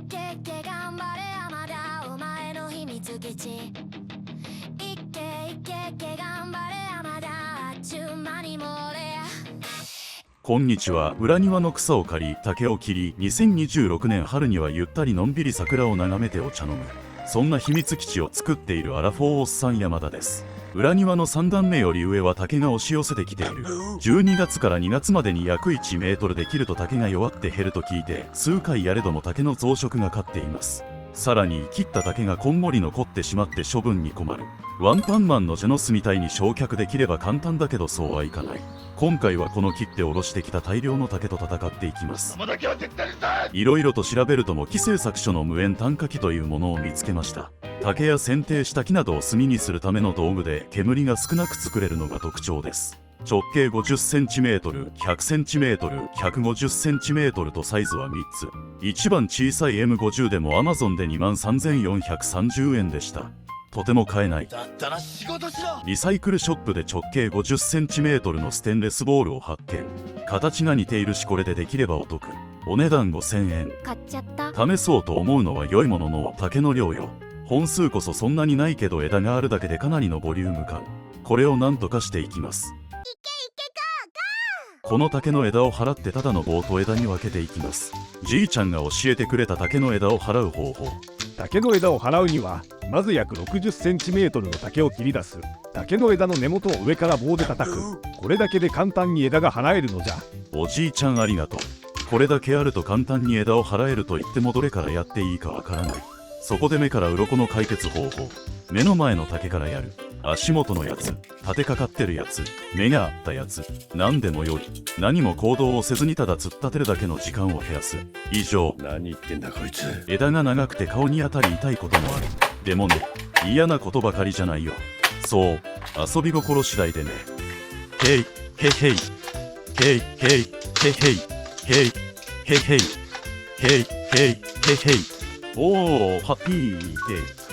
けいけ頑張れ山田お前の秘密基地いけいけいけ頑張れ山田あっちゅう間にもれこんにちは。裏庭の草を刈り竹を切り、2026年春にはゆったりのんびり桜を眺めてお茶飲む、そんな秘密基地を作っているアラフォーおっさん山田です。裏庭の3段目より上は竹が押し寄せてきている。12月から2月までに約1メートルで切ると竹が弱って減ると聞いて、数回やれども竹の増殖が勝っています。さらに切った竹がこんもり残ってしまって処分に困る。ワンパンマンのジェノスみたいに焼却できれば簡単だけどそうはいかない。今回はこの切っておろしてきた大量の竹と戦っていきます。いろいろと調べると模擬製作所の無塩炭化機というものを見つけました。竹や剪定した木などを炭にするための道具で煙が少なく作れるのが特徴です。直径 50cm、100cm、150cm とサイズは3つ。一番小さい M50 でも Amazon で23,430円でした。とても買えない。リサイクルショップで直径 50cm のステンレスボールを発見。形が似ているしこれでできればお得。お値段5,000円。買っちゃった。試そうと思うのは良いものの竹の量よ。本数こそそんなにないけど枝があるだけでかなりのボリューム感。これを何とかしていきます。この竹の枝を払ってただの棒と枝に分けていきます。じいちゃんが教えてくれた竹の枝を払う方法。竹の枝を払うにはまず約 60cm の竹を切り出す。竹の枝の根元を上から棒で叩く。これだけで簡単に枝が払えるのじゃ。おじいちゃんありがとう。これだけあると簡単に枝を払えると言ってもどれからやっていいかわからない。そこで目から鱗の解決方法。目の前の竹からやる。足元のやつ、立てかかってるやつ、目があったやつ、何でもよい。何も行動をせずにただ突っ立てるだけの時間を減らす。以上。何言ってんだこいつ。枝が長くて顔に当たり痛いこともある。でもね、嫌なことばかりじゃないよ。そう、遊び心次第でね。へい、へへい、へい、へい、へへい、へい、へへい、へい、へい、へへい。おー、ハッピーっ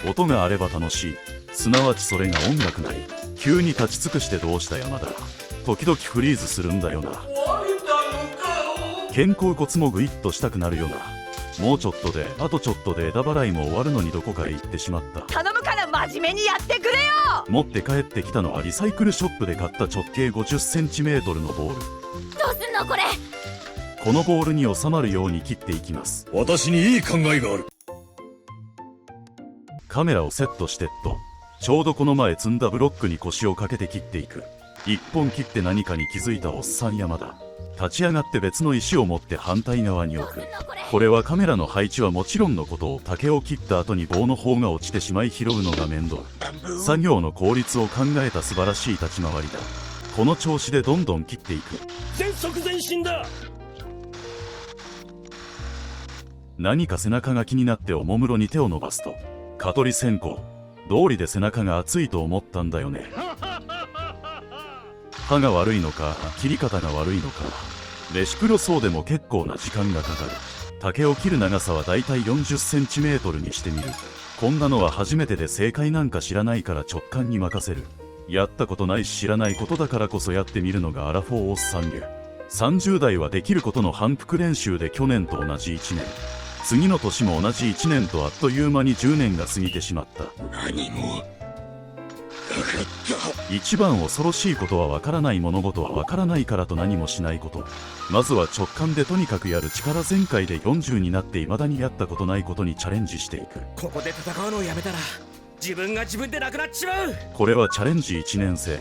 て音があれば楽しい。すなわちそれが音楽なり。急に立ち尽くしてどうした山田。時々フリーズするんだよな。肩甲骨もグイッとしたくなるよな。もうちょっとで、あとちょっとで枝払いも終わるのにどこかへ行ってしまった。頼むから真面目にやってくれよ。持って帰ってきたのはリサイクルショップで買った直径 50cm のボール。どうすんのこれ。このボールに収まるように切っていきます。私にいい考えがある。カメラをセットしてっと。ちょうどこの前積んだブロックに腰をかけて切っていく。一本切って何かに気づいたおっさん山田。立ち上がって別の石を持って反対側に置く。これはカメラの配置はもちろんのことを竹を切った後に棒の方が落ちてしまい拾うのが面倒。作業の効率を考えた素晴らしい立ち回りだ。この調子でどんどん切っていく。全速前進だ。何か背中が気になっておもむろに手を伸ばすと、蚊取り線香。道理で背中が熱いと思ったんだよね。刃が悪いのか切り方が悪いのか。レシプロそうでも結構な時間がかかる。竹を切る長さはだいたい 40cm にしてみる。こんなのは初めてで正解なんか知らないから直感に任せる。やったことないし知らないことだからこそやってみるのがアラフォーおっさん流。30代はできることの反復練習で去年と同じ1年。次の年も同じ1年とあっという間に10年が過ぎてしまった。何もなかった。一番恐ろしいことは分からない物事は分からないからと何もしないこと。まずは直感でとにかくやる。力全開で40になって未だにやったことないことにチャレンジしていく。ここで戦うのをやめたら自分が自分でなくなっちまう。これはチャレンジ1年生。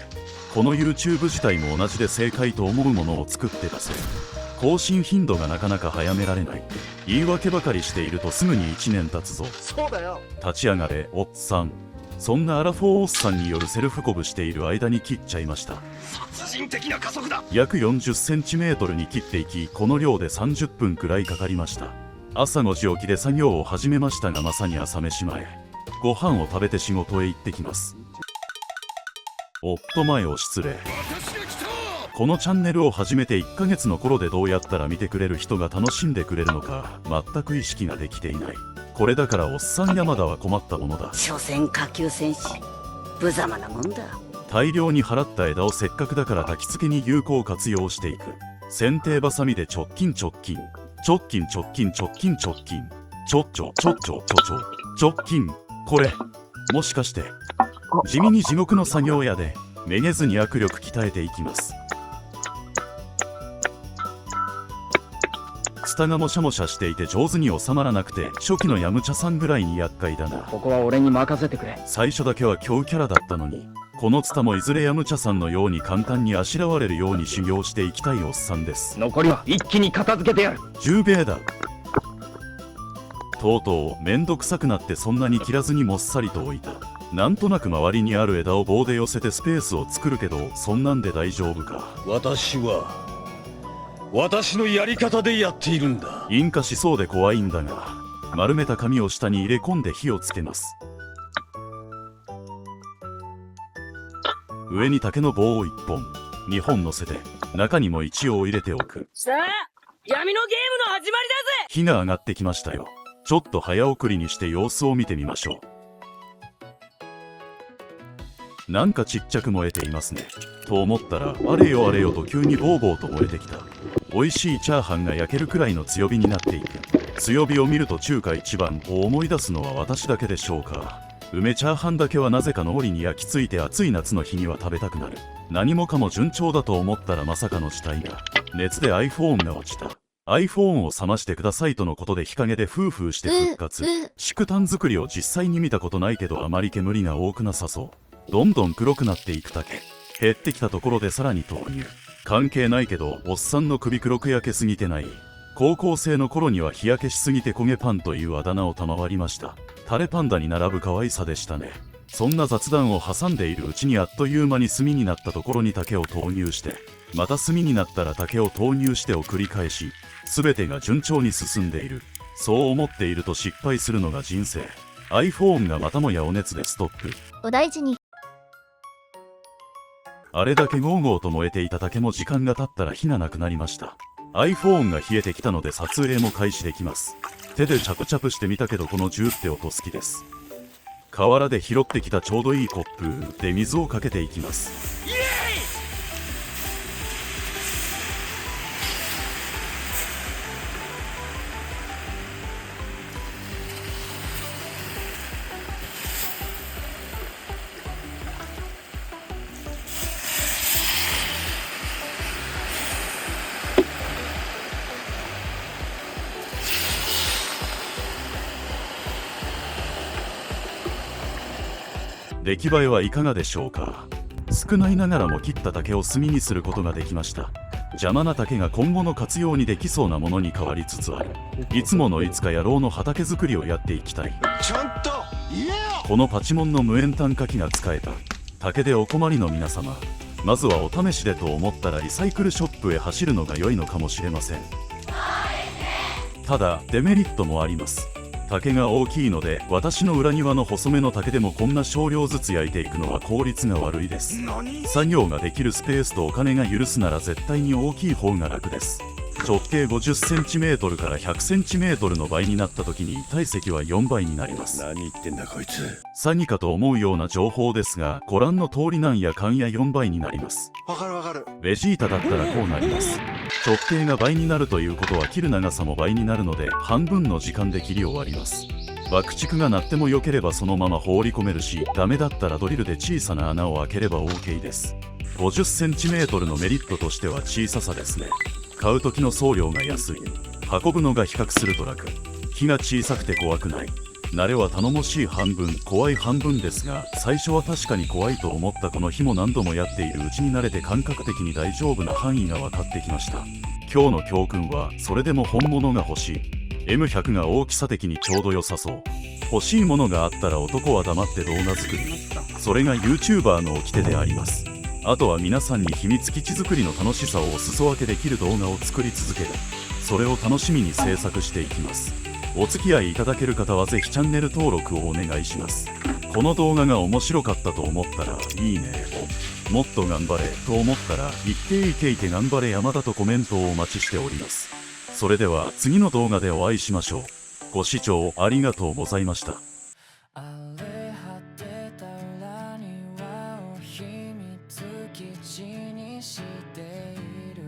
この YouTube 自体も同じで正解と思うものを作って出せ。更新頻度がなかなか早められない。言い訳ばかりしているとすぐに1年経つぞ。そうだよ。立ち上がれおっさん。そんなアラフォーおっさんによるセルフコブしている間に切っちゃいました。殺人的な加速だ。約 40cm に切っていき、この量で30分くらいかかりました。朝5時起きで作業を始めましたがまさに朝飯前。ご飯を食べて仕事へ行ってきます。おっと前を失礼。このチャンネルを始めて1ヶ月の頃でどうやったら見てくれる人が楽しんでくれるのか全く意識ができていない。これだからおっさん山田は困ったものだ。所詮下級戦士無様なもんだ。大量に払った枝をせっかくだから焚き付けに有効活用していく。剪定バサミで直近直近直近直近直近直近直近。これもしかして地味に地獄の作業やで。めげずに握力鍛えていきます。ツタがもしゃもしゃしていて上手に収まらなくて、初期のヤムチャさんぐらいに厄介だな。ここは俺に任せてくれ。最初だけは強キャラだったのに、このツタもいずれヤムチャさんのように簡単にあしらわれるように修行していきたいおっさんです。残りは一気に片付けてやる。10米だ。とうとうめんどくさくなってそんなに切らずにもっさりと置いた。なんとなく周りにある枝を棒で寄せてスペースを作るけど、そんなんで大丈夫か。私のやり方でやっているんだ。引火しそうで怖いんだが、丸めた紙を下に入れ込んで火をつけます。上に竹の棒を1本2本乗せて、中にも一応入れておく。さあ闇のゲームの始まりだぜ。火が上がってきましたよ。ちょっと早送りにして様子を見てみましょう。なんかちっちゃく燃えていますね。と思ったら、あれよあれよと急にボーボーと燃えてきた。美味しいチャーハンが焼けるくらいの強火になっていく。強火を見ると中華一番を思い出すのは私だけでしょうか。梅チャーハンだけはなぜかの折に焼き付いて暑い夏の日には食べたくなる。何もかも順調だと思ったらまさかの事態が。熱で iPhone が落ちた。iPhone を冷ましてくださいとのことで日陰でフーフーして復活。竹炭作りを実際に見たことないけどあまり煙が多くなさそう。どんどん黒くなっていく竹。減ってきたところでさらに投入。関係ないけどおっさんの首黒く焼けすぎてない。高校生の頃には日焼けしすぎて焦げパンというあだ名を賜りました。タレパンダに並ぶ可愛さでしたね。そんな雑談を挟んでいるうちにあっという間に炭になったところに竹を投入して、また炭になったら竹を投入してを繰り返し、全てが順調に進んでいる。そう思っていると失敗するのが人生。 iPhone がまたもやお熱でストップ。お大事に。あれだけゴーゴーと燃えていた竹も時間が経ったら火がなくなりました。 iPhone が冷えてきたので撮影も開始できます。手でチャプチャプしてみたけどこのジューって音好きです。河原で拾ってきたちょうどいいコップで水をかけていきます。出来栄えはいかがでしょうか。少ないながらも切った竹を炭にすることができました。邪魔な竹が今後の活用にできそうなものに変わりつつある。いつものいつか野郎の畑作りをやっていきたい。ちゃんと言えよ。このパチモンの無塩炭火器が使えた。竹でお困りの皆様、まずはお試しでと思ったらリサイクルショップへ走るのが良いのかもしれません。ただデメリットもあります。竹が大きいので、私の裏庭の細めの竹でもこんな少量ずつ焼いていくのは効率が悪いです。作業ができるスペースとお金が許すなら絶対に大きい方が楽です。直径 50cm から 100cm の倍になった時に体積は4倍になります。何言ってんだこいつ。詐欺かと思うような情報ですが、ご覧の通りなんやかんや4倍になります。わかるわかる。ベジータだったらこうなります。直径が倍になるということは切る長さも倍になるので、半分の時間で切り終わります。爆竹が鳴っても良ければそのまま放り込めるし、ダメだったらドリルで小さな穴を開ければ OK です。50cm のメリットとしては小ささですね。買う時の送料が安い。運ぶのが比較すると楽。火が小さくて怖くない。慣れは頼もしい半分、怖い半分ですが、最初は確かに怖いと思ったこの日も何度もやっているうちに慣れて感覚的に大丈夫な範囲が分かってきました。今日の教訓は、それでも本物が欲しい。M100 が大きさ的にちょうど良さそう。欲しいものがあったら男は黙って動画作り。それが YouTuber の掟であります。あとは皆さんに秘密基地作りの楽しさをお裾分けできる動画を作り続ける。それを楽しみに制作していきます。お付き合いいただける方はぜひチャンネル登録をお願いします。この動画が面白かったと思ったらいいねを、もっと頑張れと思ったらいっていけいけ頑張れ山田とコメントをお待ちしております。それでは次の動画でお会いしましょう。ご視聴ありがとうございました。荒れ果てた裏庭を秘密基地にしている。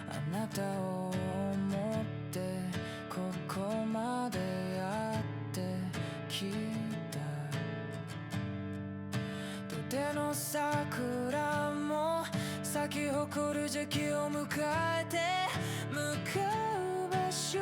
あなたを思の桜も咲き誇る時期を迎えて向かう場所